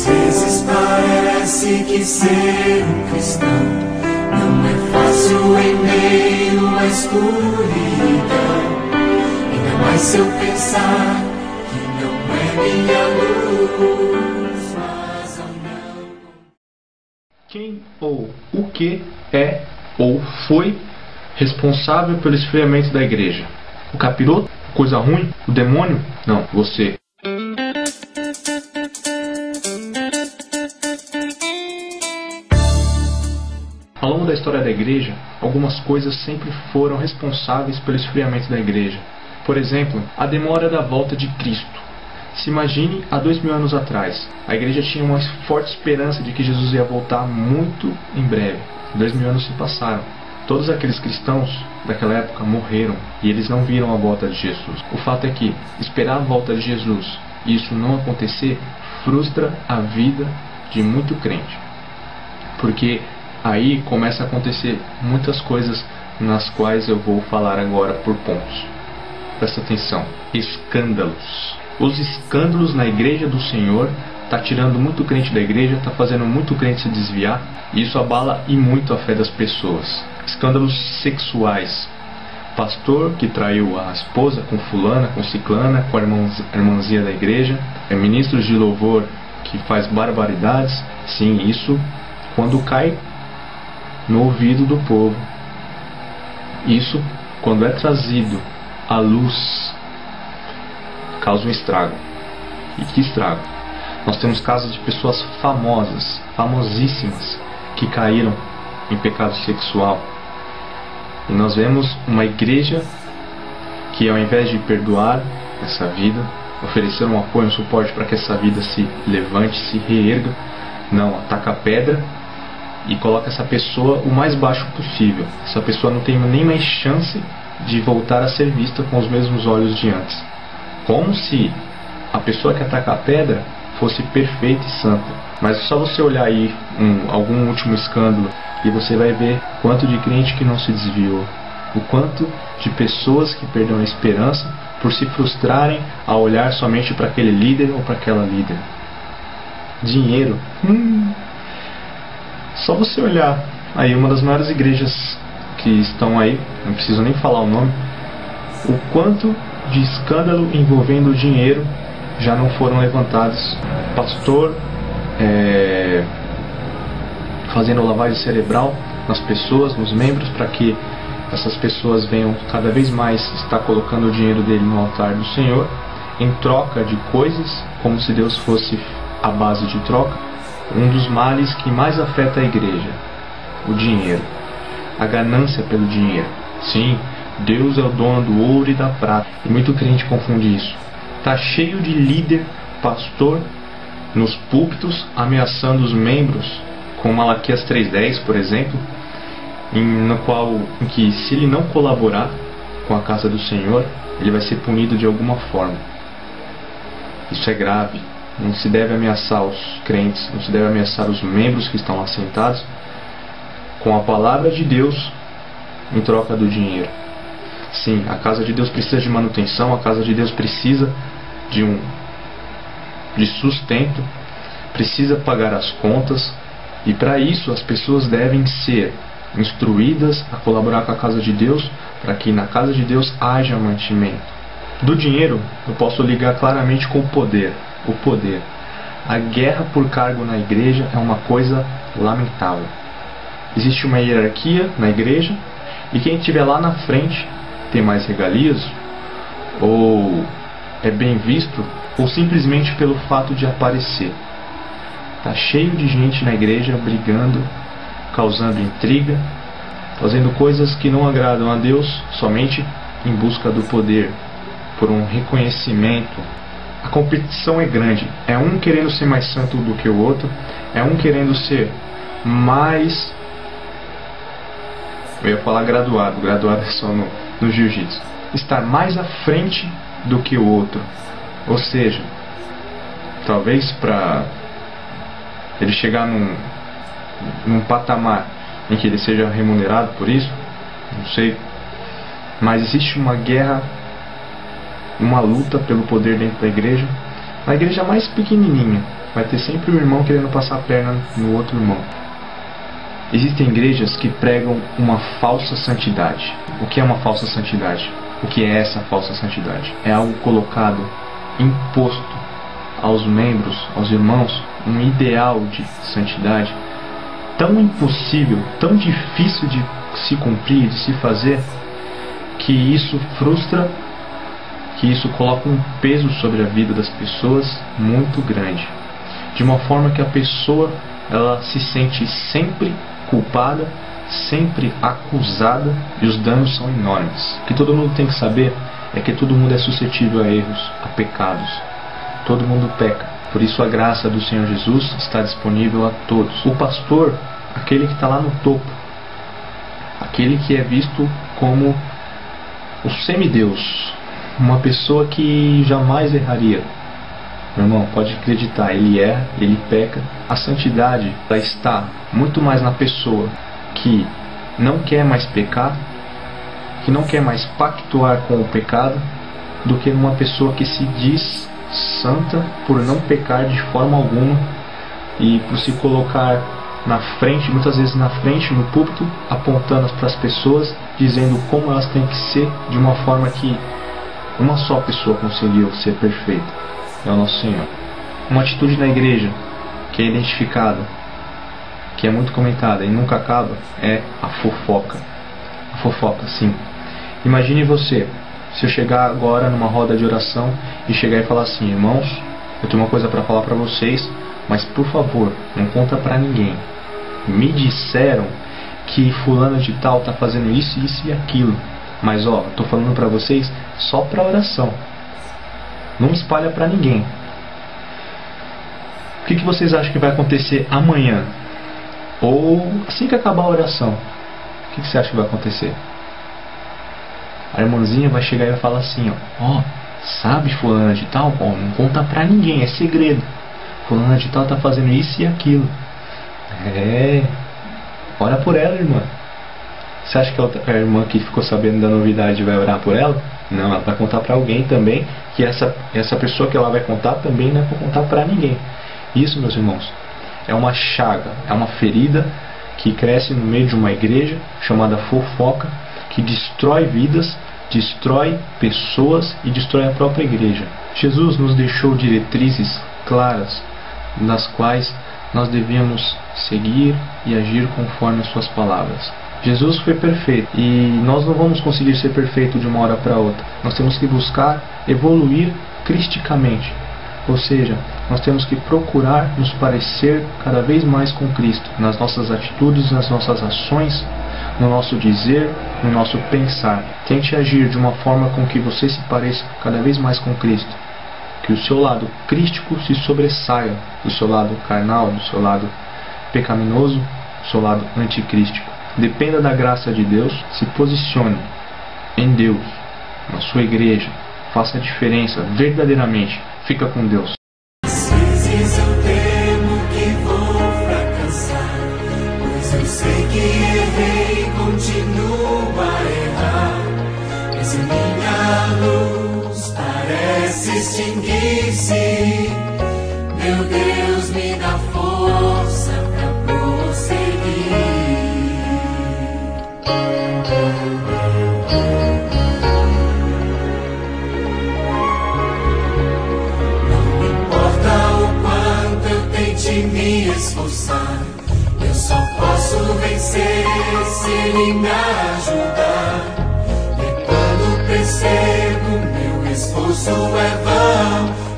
Às vezes parece que ser um cristão não é fácil em meio à escuridão. Ainda mais se eu pensar que não é minha luz, mas eu não. Quem ou o que é ou foi responsável pelo esfriamento da igreja? O capiroto? Coisa ruim? O demônio? Não, você. Ao longo da história da igreja, algumas coisas sempre foram responsáveis pelo esfriamento da igreja. Por exemplo, a demora da volta de Cristo. Se imagine há 2000 anos atrás. A igreja tinha uma forte esperança de que Jesus ia voltar muito em breve. 2000 anos se passaram. Todos aqueles cristãos daquela época morreram e eles não viram a volta de Jesus. O fato é que esperar a volta de Jesus e isso não acontecer frustra a vida de muito crente. Porque aí começa a acontecer muitas coisas nas quais eu vou falar agora por pontos. Presta atenção. Escândalos. Os escândalos na igreja do Senhor está tirando muito crente da igreja, está fazendo muito crente se desviar, e isso abala e muito a fé das pessoas. Escândalos sexuais. Pastor que traiu a esposa com fulana, com ciclana, com a irmãzinha da igreja. Ministros de louvor que faz barbaridades. Sim, isso quando cai no ouvido do povo. Isso quando é trazido à luz causa um estrago. E que estrago? Nós temos casos de pessoas famosas, famosíssimas, que caíram em pecado sexual. E nós vemos uma igreja que, ao invés de perdoar essa vida, oferecer um apoio, um suporte para que essa vida se levante, se reerga, não, ataca a pedra e coloca essa pessoa o mais baixo possível. Essa pessoa não tem nem mais chance de voltar a ser vista com os mesmos olhos de antes. Como se a pessoa que ataca a pedra fosse perfeita e santa. Mas é só você olhar aí algum último escândalo e você vai ver o quanto de crente que não se desviou, o quanto de pessoas que perderam a esperança por se frustrarem a olhar somente para aquele líder ou para aquela líder. Dinheiro. Só você olhar aí uma das maiores igrejas que estão aí, não preciso nem falar o nome, o quanto de escândalo envolvendo dinheiro já não foram levantados. Pastor fazendo lavagem cerebral nas pessoas, nos membros, para que essas pessoas venham cada vez mais estar colocando o dinheiro dele no altar do Senhor, em troca de coisas, como se Deus fosse a base de troca. Um dos males que mais afeta a igreja, o dinheiro, a ganância pelo dinheiro. Sim, Deus é o dono do ouro e da prata, e muito crente confunde isso. Está cheio de líder, pastor, nos púlpitos, ameaçando os membros, com Malaquias 3:10, por exemplo, em que se ele não colaborar com a casa do Senhor, ele vai ser punido de alguma forma. Isso é grave. Não se deve ameaçar os crentes, não se deve ameaçar os membros que estão lá sentados com a palavra de Deus em troca do dinheiro. Sim, a casa de Deus precisa de manutenção, a casa de Deus precisa de sustento, precisa pagar as contas, e para isso as pessoas devem ser instruídas a colaborar com a casa de Deus, para que na casa de Deus haja mantimento. Do dinheiro eu posso ligar claramente com o poder. O poder. A guerra por cargo na igreja é uma coisa lamentável. Existe uma hierarquia na igreja, e quem estiver lá na frente tem mais regalias, ou é bem visto, ou simplesmente pelo fato de aparecer. Está cheio de gente na igreja brigando, causando intriga, fazendo coisas que não agradam a Deus, somente em busca do poder, por um reconhecimento. A competição é grande, é um querendo ser mais santo do que o outro, é um querendo ser mais... Eu ia falar graduado é só no jiu-jitsu. Estar mais à frente do que o outro. Ou seja, talvez para ele chegar num patamar em que ele seja remunerado por isso, não sei. Mas existe uma guerra, uma luta pelo poder dentro da igreja, Na igreja mais pequenininha, vai ter sempre um irmão querendo passar a perna no outro irmão. Existem igrejas que pregam uma falsa santidade. O que é uma falsa santidade? O que é essa falsa santidade? É algo colocado, imposto aos membros, aos irmãos, um ideal de santidade tão impossível, tão difícil de se cumprir, de se fazer, que isso frustra, que isso coloca um peso sobre a vida das pessoas muito grande, de uma forma que a pessoa ela se sente sempre culpada, sempre acusada, e os danos são enormes. O que todo mundo tem que saber é que todo mundo é suscetível a erros, a pecados. Todo mundo peca. Por isso a graça do Senhor Jesus está disponível a todos. O pastor, aquele que está lá no topo, aquele que é visto como o semideus, uma pessoa que jamais erraria. Meu irmão, pode acreditar, ele erra, ele peca. A santidade ela está muito mais na pessoa que não quer mais pecar, que não quer mais pactuar com o pecado, do que numa pessoa que se diz santa por não pecar de forma alguma e por se colocar na frente, muitas vezes na frente, no púlpito, apontando para as pessoas, dizendo como elas têm que ser, de uma forma que uma só pessoa conseguiu ser perfeita, é o nosso Senhor. Uma atitude na igreja que é identificada, que é muito comentada e nunca acaba, é a fofoca. A fofoca, sim. Imagine você, se eu chegar agora numa roda de oração e chegar e falar assim: irmãos, eu tenho uma coisa para falar para vocês, mas por favor, não conta para ninguém. Me disseram que fulano de tal tá fazendo isso, isso e aquilo, mas ó, tô falando para vocês só para oração. Não espalha para ninguém. O que vocês acham que vai acontecer amanhã? Ou assim que acabar a oração, o que você acha que vai acontecer? A irmãzinha vai chegar e vai falar assim, ó, sabe fulana de tal? Ó, não conta pra ninguém, é segredo. Fulana de tal tá fazendo isso e aquilo. Ora por ela, irmã. Você acha que a irmã que ficou sabendo da novidade vai orar por ela? Não, ela vai contar pra alguém também, que essa pessoa que ela vai contar também não é pra contar pra ninguém. Isso, meus irmãos, é uma chaga, é uma ferida que cresce no meio de uma igreja chamada fofoca, que destrói vidas, destrói pessoas e destrói a própria igreja. Jesus nos deixou diretrizes claras, nas quais nós devíamos seguir e agir conforme as suas palavras. Jesus foi perfeito e nós não vamos conseguir ser perfeito de uma hora para outra. Nós temos que buscar evoluir cristicamente, ou seja, nós temos que procurar nos parecer cada vez mais com Cristo, nas nossas atitudes, nas nossas ações, no nosso dizer, no nosso pensar. Tente agir de uma forma com que você se pareça cada vez mais com Cristo, que o seu lado crístico se sobressaia do seu lado carnal, do seu lado pecaminoso, do seu lado anticrístico. Dependa da graça de Deus, se posicione em Deus, na sua igreja, faça a diferença verdadeiramente, fica com Deus. Às vezes eu temo que vou fracassar, pois eu sei que errei e continuo a errar. Mas minha luz parece extinguir-se. Meu Deus, me dá força pra prosseguir. Não importa o quanto eu tente me esforçar, eu só posso vencer se Ele me ajudar. E quando percebo meu esforço é vão,